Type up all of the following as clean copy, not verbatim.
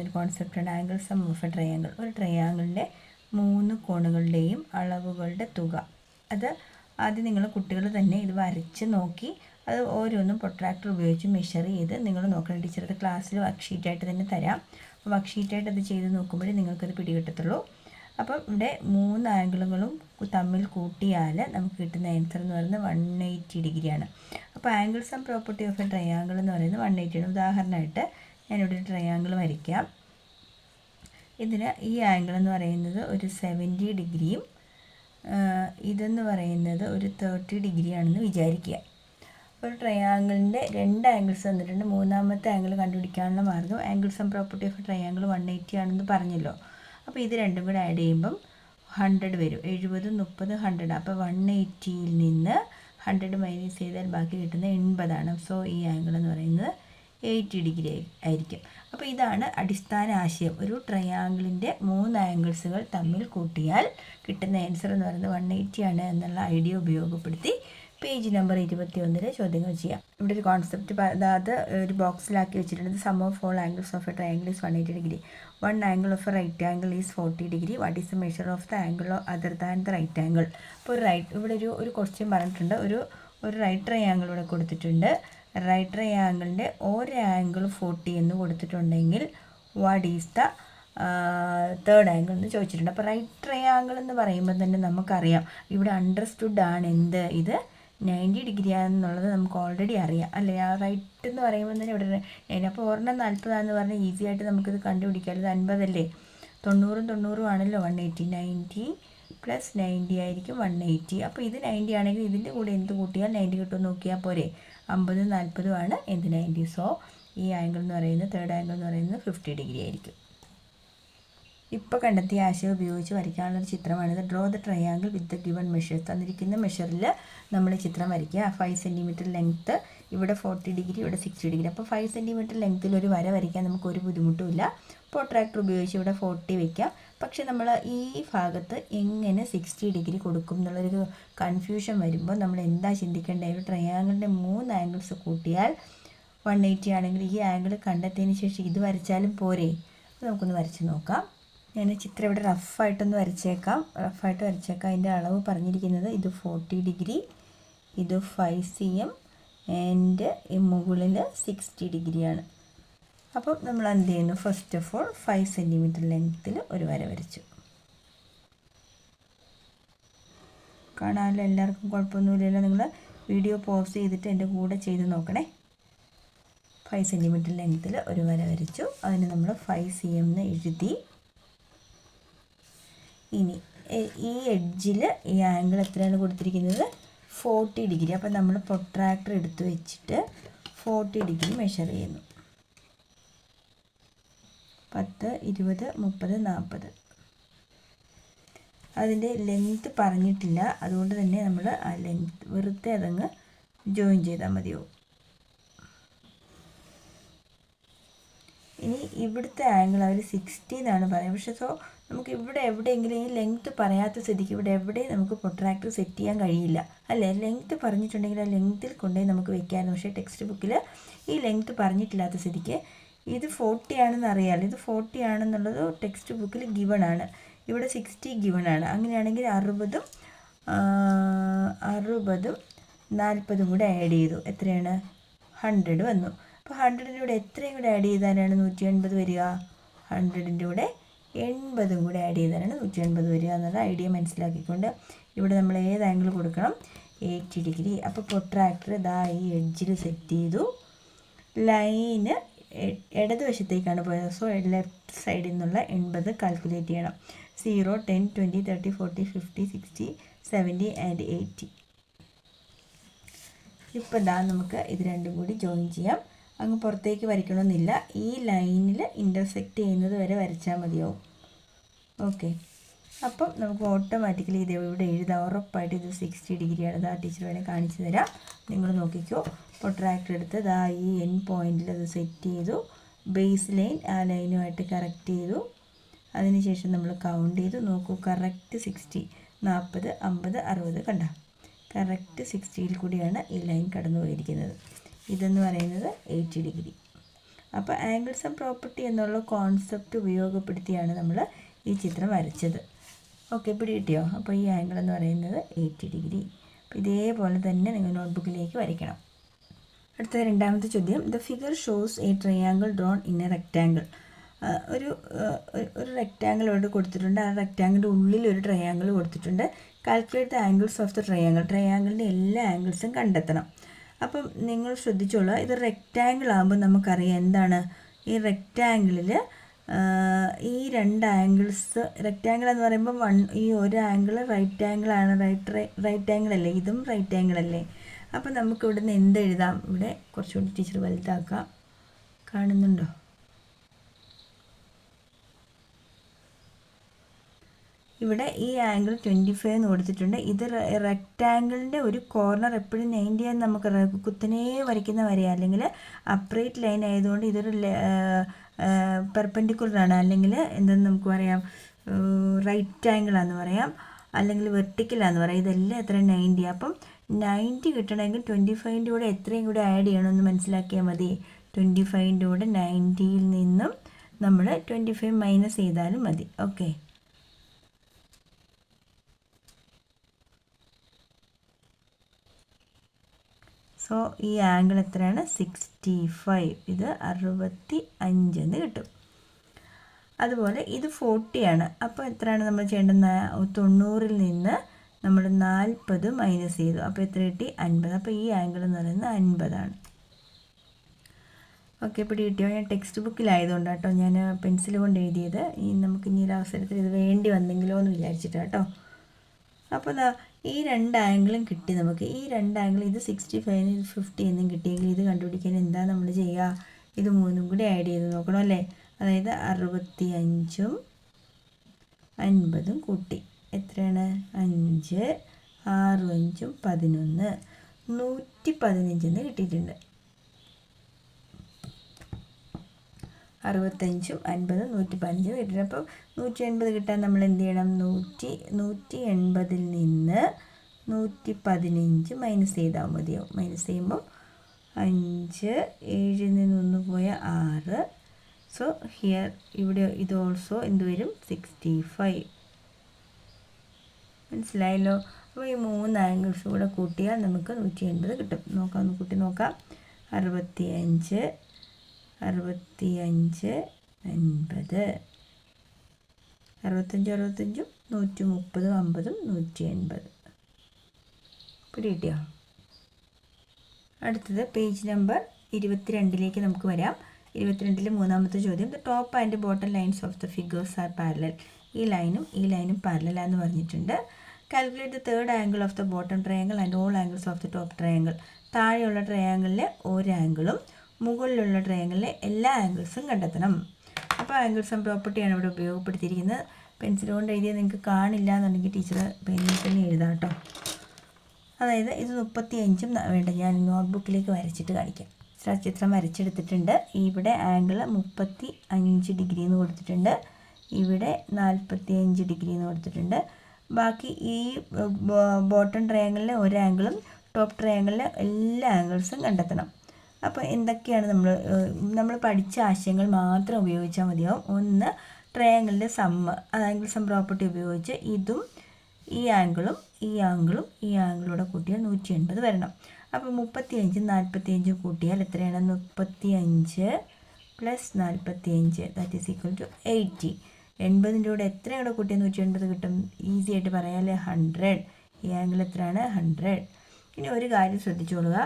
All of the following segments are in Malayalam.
ഒരു കോൺസെപ്റ്റാണ് angle sum of a triangle. ഒരു ട്രയാങ്കിളിൻ്റെ 3 കോണുകളുടെയും അളവുകളുടെ തുക. അത് ആദ്യം നിങ്ങൾ കുട്ടികൾ തന്നെ ഇത് വരച്ച് നോക്കി അത് ഓരോന്നും പ്രൊട്രാക്ടർ ഉപയോഗിച്ച് മെഷർ ചെയ്ത് നിങ്ങൾ നോക്കണം. ടീച്ചർ അത് ക്ലാസ്സിൽ വർക്ക് ഷീറ്റായിട്ട് തന്നെ തരാം. അപ്പോൾ വർക്ക് ഷീറ്റായിട്ട് അത് ചെയ്ത് നോക്കുമ്പോഴേ നിങ്ങൾക്കത് പിടികിട്ടത്തുള്ളൂ. അപ്പം ഇവിടെ 3 ആംഗിളുകളും തമ്മിൽ കൂട്ടിയാൽ നമുക്ക് കിട്ടുന്ന ആൻസർ എന്ന് പറയുന്നത് 180 ഡിഗ്രിയാണ്. അപ്പോൾ angle sum property of a triangle എന്ന് പറയുന്നത് 180 ആണ്. ഉദാഹരണമായിട്ട് ഞാനിവിടെ ഒരു ട്രയാങ്കിൾ വരയ്ക്കാം. ഇതിന് ഈ ആംഗിൾ എന്ന് പറയുന്നത് ഒരു 70 ഡിഗ്രിയും ഇതെന്ന് പറയുന്നത് ഒരു 30 ഡിഗ്രിയാണെന്ന് വിചാരിക്കുക. ഒരു ട്രയാങ്കിളിൻ്റെ 2 ആംഗിൾസ് തന്നിട്ടുണ്ട്. മൂന്നാമത്തെ ആംഗിൾ കണ്ടുപിടിക്കാനുള്ള മാർഗ്ഗം angle sum property of triangle 180 ആണെന്ന് പറഞ്ഞല്ലോ. അപ്പോൾ ഇത് രണ്ടും കൂടെ ആഡ് ചെയ്യുമ്പം 100 വരും. 70, 30, 100. അപ്പോൾ 180യിൽ നിന്ന് 100 മൈനസ് ചെയ്താൽ ബാക്കി കിട്ടുന്ന 80ആണ്. സോ ഈ ആംഗിൾ എന്ന് പറയുന്നത് 80 ഡിഗ്രി ആയിരിക്കും. അപ്പോൾ ഇതാണ് അടിസ്ഥാന ആശയം. ഒരു ട്രയാങ്കിളിൻ്റെ 3 ആംഗിൾസുകൾ തമ്മിൽ കൂട്ടിയാൽ കിട്ടുന്ന ആൻസർ എന്ന് പറയുന്നത് 180 ആണ് എന്നുള്ള ഐഡിയ ഉപയോഗപ്പെടുത്തി പേജ് നമ്പർ 21 ചോദ്യങ്ങൾ ചെയ്യാം. ഇവിടെ ഒരു കോൺസെപ്റ്റ് അതായത് ഒരു ബോക്സിലാക്കി വെച്ചിട്ടുണ്ട്. Sum of all angles of a triangle is 180 degree. One angle of a right angle is 40 degree. What is the measure of the angle other than the right angle? അപ്പോൾ ഇവിടെ ഒരു ക്വസ്റ്റ്യൻ പറഞ്ഞിട്ടുണ്ട്. ഒരു റൈറ്റ് ട്രയാങ്കിൾ ഇവിടെ കൊടുത്തിട്ടുണ്ട്. റൈറ്റ് ട്രയാങ്കിളിൻ്റെ ഒരു ആംഗിൾ 40 എന്ന് കൊടുത്തിട്ടുണ്ടെങ്കിൽ what is the third angle എന്ന് ചോദിച്ചിട്ടുണ്ട്. അപ്പോൾ റൈറ്റ് ട്രയാങ്കിൾ എന്ന് പറയുമ്പോൾ തന്നെ നമുക്കറിയാം ഇവിടെ അണ്ടർസ്റ്റുഡ് ആണ് എന്ത് ഇത് 90 ഡിഗ്രി ആണെന്നുള്ളത് നമുക്ക് ഓൾറെഡി അറിയാം അല്ലേ. ആ റൈറ്റ് എന്ന് പറയുമ്പോൾ തന്നെ ഇവിടെ 90. അപ്പോൾ 40 ആണെന്ന് പറഞ്ഞാൽ ഈസി ആയിട്ട് നമുക്കിത് കണ്ടുപിടിക്കാം. ഇത് 50 അല്ലേ, 90 ആണല്ലോ 180. 90 + 90 ആയിരിക്കും 180. അപ്പോൾ ഇത് 90 ആണെങ്കിൽ ഇതിൻ്റെ കൂടെ എന്ത് കൂട്ടിയാൽ 90 കിട്ടുമെന്ന് നോക്കിയാൽ പോരെ. 50, 40 ആണ് എന്ത് 90. സോ ഈ ആംഗിൾ എന്ന് പറയുന്നത് തേർഡ് ആംഗിൾ എന്ന് പറയുന്നത് 50 ഡിഗ്രി ആയിരിക്കും. ഇപ്പോൾ കണ്ടെത്തിയ ആശയം ഉപയോഗിച്ച് വരയ്ക്കാനുള്ളൊരു ചിത്രമാണിത്. Draw the triangle with the given measures. തന്നിരിക്കുന്ന മെഷറിൽ നമ്മൾ ചിത്രം വരയ്ക്കുക. 5 സെൻറ്റിമീറ്റർ ലെങ്ത്ത്, ഇവിടെ 40 ഡിഗ്രി, ഇവിടെ 60 ഡിഗ്രി. അപ്പോൾ 5 സെൻറ്റിമീറ്റർ ലെങ്ത്തിൽ ഒരു വര വരയ്ക്കാൻ നമുക്കൊരു ബുദ്ധിമുട്ടുമില്ല. പ്രൊട്രാക്ടർ ഉപയോഗിച്ച് ഇവിടെ 40 വയ്ക്കാം. പക്ഷേ നമ്മൾ ഈ ഭാഗത്ത് എങ്ങനെ 60 ഡിഗ്രി കൊടുക്കും എന്നുള്ളൊരു കൺഫ്യൂഷൻ വരുമ്പോൾ നമ്മൾ എന്താ ചിന്തിക്കേണ്ടത്? ഒരു ട്രയാങ്കിളിൻ്റെ 3 ആംഗിൾസ് കൂട്ടിയാൽ 180 ആണെങ്കിൽ ഈ ആംഗിൾ കണ്ടെത്തിയതിന് ശേഷം ഇത് വരച്ചാലും പോരെ. അപ്പോൾ നമുക്കൊന്ന് വരച്ച് നോക്കാം. ഞാൻ ചിത്രം ഇവിടെ റഫായിട്ട് വരച്ചേക്കാം. അതിൻ്റെ അളവ് പറഞ്ഞിരിക്കുന്നത് ഇത് 40 ഡിഗ്രി, ഇത് 5 cm ആൻഡ് മുകളിൽ 60 ഡിഗ്രിയാണ്. അപ്പോൾ നമ്മൾ എന്ത് ചെയ്യുന്നു? ഫസ്റ്റ് ഓഫ് ഓൾ 5 സെൻറ്റിമീറ്റർ ലെങ്ത്തിൽ ഒരു വര വരച്ചു. കാണാമല്ലോ, എല്ലാവർക്കും കുഴപ്പമൊന്നുമില്ലല്ലോ. നിങ്ങൾ വീഡിയോ പോസ് ചെയ്തിട്ട് എൻ്റെ കൂടെ ചെയ്ത് നോക്കണേ. 5 സെൻറ്റിമീറ്റർ ലെങ്ത്തിൽ ഒരു വര വരച്ചു. അതിന് നമ്മൾ 5 cm എന്ന് എഴുതി. ഇനി ഈ എഡ്ജിൽ ഈ ആംഗിൾ എത്രയാണ് കൊടുത്തിരിക്കുന്നത്? 40 ഡിഗ്രി. അപ്പോൾ നമ്മൾ പ്രൊട്രാക്ടർ എടുത്ത് വെച്ചിട്ട് 40 ഡിഗ്രി മെഷർ ചെയ്യുന്നു. 10, 20, 30, 40. അതിൻ്റെ ലെങ്ത്ത് പറഞ്ഞിട്ടില്ല, അതുകൊണ്ട് തന്നെ നമ്മൾ ആ ലെങ്ത്ത് വെറുതെ അതങ്ങ് ജോയിൻ ചെയ്താൽ മതിയാവും. ഇനി ഇവിടുത്തെ ആംഗിൾ അവർ 60 എന്നാണ് പറയുന്നത്. പക്ഷേ നമുക്ക് ഇവിടെ എവിടെയെങ്കിലും ഈ ലെങ്ത്ത് പറയാത്ത സ്ഥിതിക്ക് ഇവിടെ എവിടെ നമുക്ക് പ്രൊട്രാക്ടർ സെറ്റ് ചെയ്യാൻ കഴിയില്ല അല്ലേ. ലെങ്ത്ത് പറഞ്ഞിട്ടുണ്ടെങ്കിൽ ആ ലെങ്ത്തിൽ കൊണ്ടുപോയി നമുക്ക് വെക്കാമായിരുന്നു. പക്ഷേ ടെക്സ്റ്റ് ബുക്കിൽ ഈ ലെങ്ത്ത് പറഞ്ഞിട്ടില്ലാത്ത സ്ഥിതിക്ക് ഇത് 40 ആണെന്ന് അറിയാമല്ലോ. ഇത് 40 ആണെന്നുള്ളത് ടെക്സ്റ്റ് ബുക്കിൽ ഗിവൺ ആണ്. ഇവിടെ 60 ഗിവൺ ആണ്. അങ്ങനെയാണെങ്കിൽ 60ഉം 40ഉം കൂടെ ആഡ് ചെയ്തു. എത്രയാണ്? 100 വന്നു. അപ്പോൾ 100ൻ്റെ കൂടെ എത്രയും കൂടെ ആഡ് ചെയ്താലാണ് 180 വരിക. 100ൻ്റെ കൂടെ 80 കൂടെ ആഡ് ചെയ്താലാണ് 180 വരിക എന്നുള്ള ഐഡിയ മനസ്സിലാക്കിക്കൊണ്ട് ഇവിടെ നമ്മൾ ഏത് ആംഗിൾ കൊടുക്കണം? 80 ഡിഗ്രി. അപ്പോൾ പ്രൊട്രാക്ടർ ഇതാ ഈ എഡ്ജിൽ സെറ്റ് ചെയ്തു. ലൈന് ഇടതുവശത്തേക്കാണ് പോയത്. സോ ലെഫ്റ്റ് സൈഡിൽ നിന്നുള്ള 80 കാൽക്കുലേറ്റ് ചെയ്യണം. 0, 10, 20, 30, 40, 50, 60, 70 ആൻഡ് 80. ഇപ്പോൾ ഇതാ നമുക്ക് ഇത് രണ്ടും കൂടി ജോയിൻ ചെയ്യാം. അങ്ങ് പുറത്തേക്ക് വരയ്ക്കണമെന്നില്ല. ഈ ലൈനിൽ ഇൻ്റർസെക്റ്റ് ചെയ്യുന്നത് വരെ വരച്ചാൽ മതിയാവും. ഓക്കെ, അപ്പം നമുക്ക് ഓട്ടോമാറ്റിക്കലി ഇത് ഇവിടെ എഴുതാം. ഉറപ്പായിട്ട് ഇത് 60 ഡിഗ്രിയാണ്. ഇതാ ടീച്ചർ വേണേൽ കാണിച്ചു തരാം, നിങ്ങൾ നോക്കിക്കോ. പ്രൊട്രാക്ടർ എടുത്ത് ഇതാ ഈ എൻ പോയിൻറ്റിൽ അത് സെറ്റ് ചെയ്തു. ബേസ് ലൈൻ ആ ലൈനുമായിട്ട് കറക്റ്റ് ചെയ്തു. അതിനുശേഷം നമ്മൾ കൗണ്ട് ചെയ്തു. നോക്കൂ, കറക്റ്റ് 60, 40, 50, 60 കണ്ട. കറക്റ്റ് 60യിൽ കൂടിയാണ് ഈ ലൈൻ കടന്നു പോയിരിക്കുന്നത്. ഇതെന്ന് പറയുന്നത് 80 ഡിഗ്രി. അപ്പോൾ ആംഗിൾ സം പ്രോപ്പർട്ടി എന്നുള്ള കോൺസെപ്റ്റ് ഉപയോഗപ്പെടുത്തിയാണ് നമ്മൾ ഈ ചിത്രം വരച്ചത്. ഓക്കെ, പിടികിട്ടിയോ? അപ്പോൾ ഈ ആംഗിൾ എന്ന് പറയുന്നത് 80 ഡിഗ്രി. അപ്പോൾ ഇതേപോലെ തന്നെ നിങ്ങൾ നോട്ട്ബുക്കിലേക്ക് വരയ്ക്കണം. അടുത്ത രണ്ടാമത്തെ ചോദ്യം, the figure shows a triangle drawn in a rectangle. ഒരു റെക്റ്റാങ്കിൾ ഇവിടെ കൊടുത്തിട്ടുണ്ട്. ആ റെക്റ്റാങ്കിളിൻ്റെ ഉള്ളിൽ ഒരു ട്രയാങ്കിൾ കൊടുത്തിട്ടുണ്ട്. Calculate the angles of the triangle. ട്രയാങ്കിളിൻ്റെ എല്ലാ ആംഗിൾസും കണ്ടെത്തണം. അപ്പം നിങ്ങൾ ശ്രദ്ധിച്ചോളൂ, ഇത് റെക്റ്റാങ്കിൾ ആകുമ്പോൾ നമുക്കറിയാം എന്താണ് ഈ റെക്റ്റാങ്കിളിൽ ഈ രണ്ട് ആംഗിൾസ്. റെക്റ്റാങ്കിൾ എന്ന് പറയുമ്പോൾ ഈ ഒരു ആംഗിൾ റൈറ്റ് ആംഗിളാണ്. റൈറ്റ് ആംഗിൾ അല്ലേ? ഇതും റൈറ്റ് ആംഗിൾ അല്ലേ? അപ്പം നമുക്ക് ഇവിടെ നിന്ന് എന്ത് എഴുതാം? ഇവിടെ കുറച്ചുകൂടി ടീച്ചർ വലുതാക്കാം. കാണുന്നുണ്ടോ? ഇവിടെ ഈ ആംഗിൾ 25 എന്ന് കൊടുത്തിട്ടുണ്ട്. ഇത് റെക്റ്റാങ്കിളിൻ്റെ ഒരു കോർണർ എപ്പോഴും 90 എന്ന് നമുക്ക് കുത്തനെ വരയ്ക്കുന്ന വരയാണ്. അല്ലെങ്കിൽ അപ്രൈറ്റ് ലൈൻ ആയതുകൊണ്ട് ഇതൊരു പെർപെൻഡിക്കുലറാണ്. അല്ലെങ്കിൽ എന്തെന്ന് നമുക്ക് പറയാം, റൈറ്റ് ആംഗിളാന്ന് പറയാം, അല്ലെങ്കിൽ വെർട്ടിക്കലാന്ന് പറയാം. ഇതെല്ലാം എത്ര 90. അപ്പം 90 കിട്ടണമെങ്കിൽ 25ൻ്റെ കൂടെ എത്രയും കൂടെ ആഡ് ചെയ്യണമെന്ന് മനസ്സിലാക്കിയാൽ മതി. 25ൻ്റെ കൂടെ 90യിൽ നിന്നും നമ്മൾ 25 മൈനസ് ചെയ്താലും മതി. ഓക്കെ, സോ ഈ ആംഗിൾ എത്രയാണ്? 65. ഇത് 65 എന്ന് കിട്ടും. അതുപോലെ ഇത് 40 ആണ്. അപ്പോൾ എത്രയാണ് നമ്മൾ ചെയ്യേണ്ടത്? 90ൽ നിന്ന് നമ്മൾ 40 മൈനസ് ചെയ്തു. അപ്പോൾ എത്ര കിട്ടി? 50. അപ്പോൾ ഈ ആംഗിൾ എന്ന് പറയുന്നത് 50 ആണ്. ഓക്കെ, പിടികിട്ടിയോ? ഞാൻ ടെക്സ്റ്റ് ബുക്കിലായതുകൊണ്ട് കേട്ടോ ഞാൻ പെൻസിൽ കൊണ്ട് എഴുതിയത്. നമുക്ക് ഇനി ഒരു അവസരത്തിൽ ഇത് വേണ്ടി വന്നെങ്കിലോ എന്ന് വിചാരിച്ചിട്ടാണ് കേട്ടോ. അപ്പോൾ ഈ രണ്ട് ആംഗിളും കിട്ടി നമുക്ക്. ഈ രണ്ട് ആംഗിൾ, ഇത് 65 ഇത് 50 എന്നും കിട്ടിയെങ്കിൽ ഇത് കണ്ടുപിടിക്കാൻ എന്താ നമ്മൾ ചെയ്യുക? ഇത് മൂന്നും കൂടി ആഡ് ചെയ്ത് നോക്കണം അല്ലേ? അതായത് 65ഉം 50ഉം കൂട്ടി എത്രയാണ്? 5, 6, 5, 11, 115 എന്ന് കിട്ടിയിട്ടുണ്ട്. 65ഉം 50ഉം 115 കിട്ടിയിട്ടുണ്ട്. അപ്പോൾ 180 കിട്ടാൻ നമ്മൾ എന്ത് ചെയ്യണം? 180ൽ നിന്ന് 115 മൈനസ് ചെയ്താൽ മതിയാവും. മൈനസ് ചെയ്യുമ്പോൾ 5, 7ൽ നിന്ന് 1 പോയ 6. സോ ഹിയർ ഇവിടെ ഇത് ഓൾസോ എന്ത് വരും? 65. മനസ്സിലായല്ലോ? അപ്പോൾ ഈ 3 ആംഗിൾസ് കൂടെ കൂട്ടിയാൽ നമുക്ക് 180 കിട്ടും. നോക്കാം, ഒന്ന് കൂട്ടി നോക്കാം. 65, 65, 50, 65, 65, 130, 50, 180. പിടികിട്ടിയോ? അടുത്തത് പേജ് നമ്പർ 22ലേക്ക് നമുക്ക് വരാം. 22ൽ മൂന്നാമത്തെ ചോദ്യം, the top and bottom lines of the figures R parallel. ഈ ലൈനും പാരലലാന്ന് പറഞ്ഞിട്ടുണ്ട്. Calculate the third angle of the bottom triangle and all angles of the top triangle. താഴെയുള്ള ട്രയാങ്കിളിലെ ഒരു ആംഗിളും മുകളിലുള്ള ട്രയാങ്കിളിലെ എല്ലാ ആംഗിൾസും കണ്ടെത്തണം. അപ്പോൾ ആംഗിൾ സം പ്രോപ്പർട്ടിയാണ് ഇവിടെ ഉപയോഗപ്പെടുത്തിയിരിക്കുന്നത്. പെൻസിൽ കൊണ്ട് എഴുതിയാൽ നിങ്ങൾക്ക് കാണില്ല എന്നുണ്ടെങ്കിൽ ടീച്ചർ പെന്നിൽ തന്നെ എഴുതാം കേട്ടോ. അതായത് ഇത് 35ഉം വേണ്ട, ഞാൻ നോട്ട്ബുക്കിലേക്ക് വരച്ചിട്ട് കാണിക്കാം. ചിത്രം വരച്ചെടുത്തിട്ടുണ്ട്. ഇവിടെ ആംഗിൾ 35 ഡിഗ്രി എന്ന് കൊടുത്തിട്ടുണ്ട്. ഇവിടെ 45 ഡിഗ്രി എന്ന് കൊടുത്തിട്ടുണ്ട്. ബാക്കി ഈ ബോട്ടം ട്രയാങ്കിളിലെ ഒരു ആംഗിളും ടോപ്പ് ട്രയാങ്കിളിലെ എല്ലാ ആംഗിൾസും കണ്ടെത്തണം. അപ്പോൾ എന്തൊക്കെയാണ് നമ്മൾ പഠിച്ച ആശയങ്ങൾ മാത്രം ഉപയോഗിച്ചാൽ മതിയാവും. ഒന്ന്, ട്രയാങ്കിളിൻ്റെ സമ്മ്, ആംഗിൾ സം പ്രോപ്പർട്ടി ഉപയോഗിച്ച് ഇതും ഈ ആംഗിളും ഈ ആംഗിളും ഈ ആംഗിളൂടെ കൂട്ടിയാൽ 180 വരണം. അപ്പോൾ 35 45 കൂട്ടിയാൽ എത്രയാണ്? 35 + 45 ദാറ്റ് ഈസ് ഈക്വൽ ടു 80. 80ൻ്റെ കൂടെ എത്രയാണ് കൂട്ടിയാൽ 180 കിട്ടും? ഈസി ആയിട്ട് പറയാമല്ലേ, 100. ഈ ആംഗിൾ എത്രയാണ്? 100. ഇനി ഒരു കാര്യം ശ്രദ്ധിച്ചോളുക,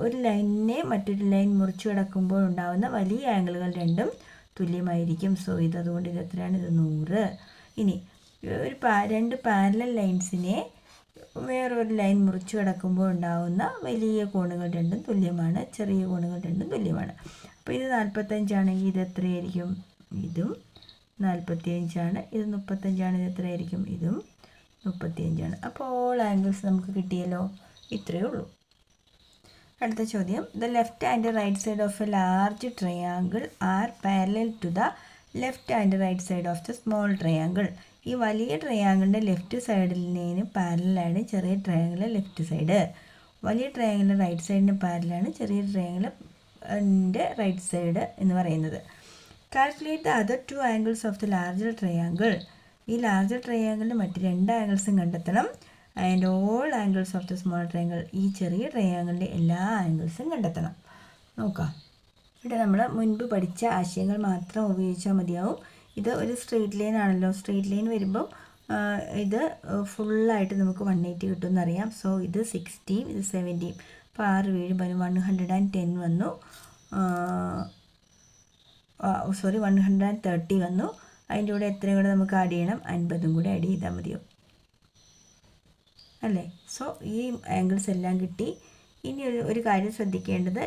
ഒരു ലൈനിനെ മറ്റൊരു ലൈൻ മുറിച്ചു കിടക്കുമ്പോൾ ഉണ്ടാകുന്ന വലിയ ആംഗിളുകൾ രണ്ടും തുല്യമായിരിക്കും. സോ അതുകൊണ്ട് ഇത് എത്രയാണ്? ഇത് 100. ഇനി രണ്ട് പാരലൽ ലൈൻസിനെ വേറൊരു ലൈൻ മുറിച്ചു കിടക്കുമ്പോൾ ഉണ്ടാകുന്ന വലിയ കോണുകൾ രണ്ടും തുല്യമാണ്, ചെറിയ കോണുകൾ രണ്ടും തുല്യമാണ്. അപ്പോൾ ഇത് 45 ആണെങ്കിൽ ഇത് എത്രയായിരിക്കും? ഇതും 45 ആണ്. ഇത് 35 ആണ്. ഇത് എത്രയായിരിക്കും? ഇതും 35 ആണ്. അപ്പോൾ ഓൾ ആംഗിൾസ് നമുക്ക് കിട്ടിയല്ലോ. ഇത്രയേ ഉള്ളൂ. അടുത്ത ചോദ്യം, the left and right side of a large triangle are parallel to the left and right side of the small triangle. ഈ വലിയ ട്രയാങ്കിളിൻ്റെ ലെഫ്റ്റ് സൈഡിന് പാരലാണ് ചെറിയ ട്രയാങ്കിളിലെ ലെഫ്റ്റ് സൈഡ്. വലിയ ട്രയാങ്കിളിൻ്റെ റൈറ്റ് സൈഡിന് പാരലാണ് ചെറിയ ട്രയാങ്കിൾ റൈറ്റ് സൈഡ് എന്ന് പറയുന്നത്. Calculate the other 2 angles of the larger triangle. ഈ ലാർജർ ട്രയാങ്കിളിൻ്റെ മറ്റ് 2 ആംഗിൾസും കണ്ടെത്തണം. And all angles of the small triangle. ഈ ചെറിയ ട്രയാങ്കിളിൻ്റെ എല്ലാ ആംഗിൾസും കണ്ടെത്തണം. നോക്കാം. ഇവിടെ നമ്മൾ മുൻപ് പഠിച്ച ആശയങ്ങൾ മാത്രം ഉപയോഗിച്ചാൽ മതിയാവും. ഇത് ഒരു സ്ട്രെയിറ്റ് ലൈൻ ആണല്ലോ. സ്ട്രെയിറ്റ് ലൈൻ വരുമ്പം ഇത് ഫുള്ളായിട്ട് നമുക്ക് 180 കിട്ടുമെന്നറിയാം. സോ ഇത് 60, ഇത് 70. അപ്പോൾ 6 വീഴും 110 വന്നു. 130 വന്നു. അതിൻ്റെ കൂടെ എത്രയും കൂടെ നമുക്ക് ആഡ് ചെയ്യണം? 50 കൂടെ ആഡ് ചെയ്താൽ മതിയോ അല്ലേ? സോ ഈ ആംഗിൾസ് എല്ലാം കിട്ടി. ഇനി ഒരു കാര്യം ശ്രദ്ധിക്കേണ്ടത്,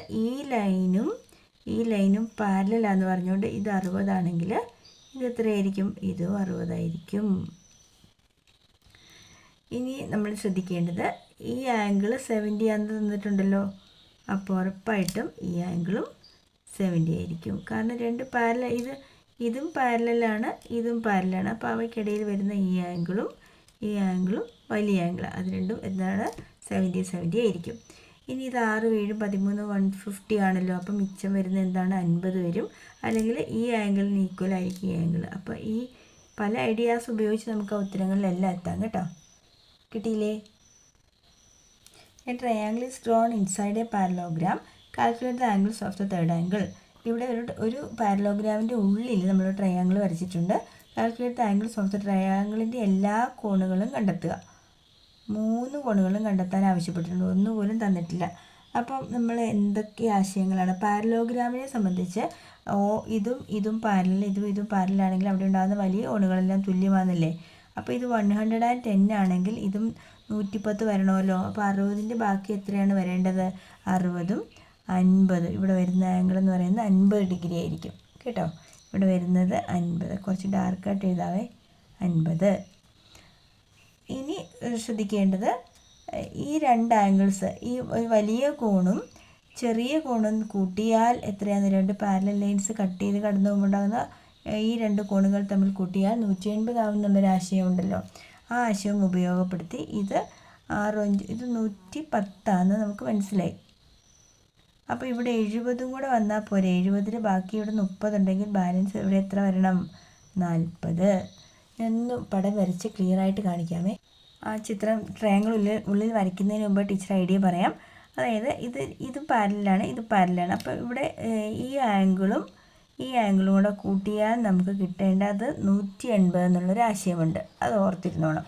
ഈ ലൈനും പാരലലാന്ന് പറഞ്ഞുകൊണ്ട് ഇത് 60 ആണെങ്കിൽ ഇത് എത്രയായിരിക്കും? ഇതും 60 ആയിരിക്കും. ഇനി നമ്മൾ ശ്രദ്ധിക്കേണ്ടത്, ഈ ആംഗിൾ 70 ആണെന്ന് തന്നിട്ടുണ്ടല്ലോ. അപ്പോൾ ഉറപ്പായിട്ടും ഈ ആംഗിളും 70 ആയിരിക്കും. കാരണം 2 പാരലൽ, ഇതും പാരലലാണ്, ഇതും പാരലാണ്. അപ്പോൾ അവയ്ക്കിടയിൽ വരുന്ന ഈ ആംഗിളും വലിയ ആംഗിൾ, അത് രണ്ടും എന്താണ്? 70 ആയിരിക്കും. ഇനി ഇത് 6 വീഴും 13, 150 ആണല്ലോ. അപ്പം മിച്ചം വരുന്ന എന്താണ്? 50 വരും. അല്ലെങ്കിൽ ഈ ആംഗിളിന് ഈക്വൽ ആയിരിക്കും ഈ ആംഗിൾ. അപ്പോൾ ഈ പല ഐഡിയാസ് ഉപയോഗിച്ച് നമുക്ക് ആ ഉത്തരങ്ങളിലെല്ലാം എത്താം കേട്ടോ. കിട്ടിയില്ലേ? A triangle is drawn inside a parallelogram. Calculate the angles of the third angle. ഇവിടെ ഒരു പാരലോഗ്രാമിൻ്റെ ഉള്ളിൽ നമ്മൾ ട്രയാങ്കിൾ വരച്ചിട്ടുണ്ട്. Calculate the angles of the ട്രയാങ്കിളിൻ്റെ എല്ലാ കോണുകളും കണ്ടെത്തുക. 3 കോണുകളും കണ്ടെത്താൻ ആവശ്യപ്പെട്ടിട്ടുണ്ട്. ഒന്നുപോലും തന്നിട്ടില്ല. അപ്പം നമ്മൾ എന്തൊക്കെ ആശയങ്ങളാണ്? പാരലോഗ്രാമിനെ സംബന്ധിച്ച് ഇതും പാരലൽ, ഇതും പാരലാണെങ്കിൽ അവിടെ ഉണ്ടാകുന്ന വലിയ കോണുകളെല്ലാം തുല്യമാണെന്നല്ലേ. അപ്പോൾ ഇത് 110 ആണെങ്കിൽ ഇതും 110 വരണമല്ലോ. അപ്പോൾ 60ൻ്റെ ബാക്കി എത്രയാണ് വരേണ്ടത്? 60ഉം 50. ഇവിടെ വരുന്ന ആംഗിൾ എന്ന് പറയുന്നത് 50 ഡിഗ്രി ആയിരിക്കും കേട്ടോ. ഇവിടെ വരുന്നത് 50. കുറച്ച് ഡാർക്കായിട്ട് എഴുതാവേ, 50. ഇനി ശ്രദ്ധിക്കേണ്ടത്, ഈ 2 ആംഗിൾസ്, ഈ ഒരു വലിയ കോണും ചെറിയ കോണും കൂട്ടിയാൽ എത്രയാണ്? 2 പാരലൽ ലൈൻസ് കട്ട് ചെയ്ത് കടന്നു പോകുമ്പോണ്ടാകുന്ന ഈ 2 കോണുകൾ തമ്മിൽ കൂട്ടിയാൽ 180 ആവുമെന്നുള്ളൊരു ആശയമുണ്ടല്ലോ. ആ ആശയം ഉപയോഗപ്പെടുത്തി ഇത് 110 നമുക്ക് മനസ്സിലായി. അപ്പോൾ ഇവിടെ 70 കൂടെ വന്നാൽ പോരെ. 70 ബാക്കി ഇവിടെ 30 ഉണ്ടെങ്കിൽ ബാലൻസ് ഇവിടെ എത്ര വരണം? 40. ഒന്ന് പടം വരച്ച് ക്ലിയറായിട്ട് കാണിക്കാമേ. ആ ചിത്രം ട്രയാങ്കിൾ ഉള്ളിൽ വരയ്ക്കുന്നതിന് മുമ്പ് ടീച്ചർ ഐഡിയ പറയാം. അതായത് ഇതും പാരലാണ്, ഇത് പാരലാണ്. അപ്പോൾ ഇവിടെ ഈ ആംഗിളും കൂടെ കൂട്ടിയാൽ നമുക്ക് കിട്ടേണ്ടത് 180 എന്നുള്ളൊരു ആശയമുണ്ട്. അത് ഓർത്തിരുന്നോണം.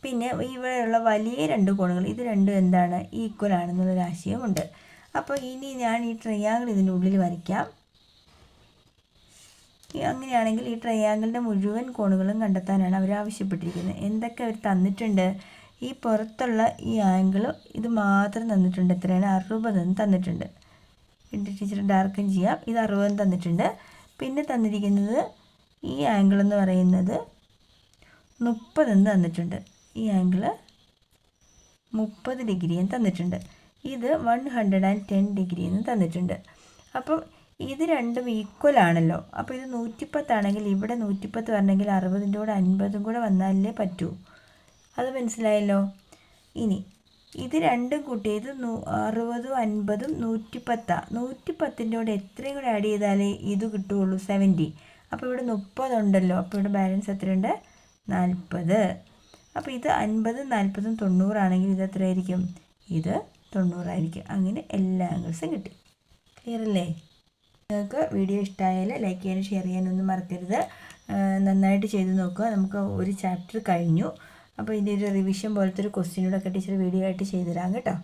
പിന്നെ ഇവിടെയുള്ള വലിയ 2 കോണുകൾ, ഇത് രണ്ടും എന്താണ്? ഈക്വൽ ആണെന്നുള്ളൊരു ആശയമുണ്ട്. അപ്പോൾ ഇനി ഞാൻ ഈ ട്രയാങ്കിൾ ഇതിൻ്റെ ഉള്ളിൽ വരയ്ക്കാം. അങ്ങനെയാണെങ്കിൽ ഈ ട്രയാങ്കിളിൻ്റെ മുഴുവൻ കോണുകളും കണ്ടെത്താനാണ് അവർ ആവശ്യപ്പെട്ടിരിക്കുന്നത്. എന്തൊക്കെ അവർ തന്നിട്ടുണ്ട്? ഈ പുറത്തുള്ള ഈ ആംഗിൾ ഇത് മാത്രം തന്നിട്ടുണ്ട്. എത്രയാണ്? 60 തന്നിട്ടുണ്ട്. ടീച്ചർ ഡാർക്കൻ ചെയ്യാം. ഇത് 60 തന്നിട്ടുണ്ട്. പിന്നെ തന്നിരിക്കുന്നത് ഈ ആംഗിൾ എന്ന് പറയുന്നത് 30 തന്നിട്ടുണ്ട്. ഈ ആംഗിൾ 30 ഡിഗ്രിയും തന്നിട്ടുണ്ട്. ഇത് 110 ഡിഗ്രി എന്ന് തന്നിട്ടുണ്ട്. അപ്പം ഇത് രണ്ടും ഈക്വൽ ആണല്ലോ. അപ്പോൾ ഇത് 110 ആണെങ്കിൽ ഇവിടെ 110 വരണമെങ്കിൽ 60ൻ്റെ കൂടെ 50 കൂടെ വന്നാലേ പറ്റൂ. അത് മനസ്സിലായല്ലോ. ഇനി ഇത് രണ്ടും കൂട്ടി, ഇത് 60ഉം 50ഉം 110. 110ൻ്റെ കൂടെ എത്രയും കൂടെ ആഡ് ചെയ്താലേ ഇത് കിട്ടുകയുള്ളൂ? 70. അപ്പോൾ ഇവിടെ 30 ഉണ്ടല്ലോ. അപ്പോൾ ഇവിടെ ബാലൻസ് എത്രയുണ്ട്? 40. അപ്പോൾ ഇത് 50ഉം 40ഉം 90 ആണെങ്കിൽ ഇത് എത്രയായിരിക്കും? ഇത് 90 ആയിരിക്കും. അങ്ങനെ എല്ലാ ആംഗിൾസും കിട്ടി. ക്ലിയർ അല്ലേ? നിങ്ങൾക്ക് വീഡിയോ ഇഷ്ടമായാൽ ലൈക്ക് ചെയ്യാനും ഷെയർ ചെയ്യാനൊന്നും മറക്കരുത്. നന്നായിട്ട് ചെയ്ത് നോക്കുക. നമുക്ക് ഒരു ചാപ്റ്റർ കഴിഞ്ഞു. അപ്പോൾ ഇതിൻ്റെ ഒരു റിവിഷൻ പോലത്തെ ഒരു ക്വസ്റ്റ്യനോടൊക്കെ ടീച്ചർ വീഡിയോ ആയിട്ട് ചെയ്തു തരാം കേട്ടോ.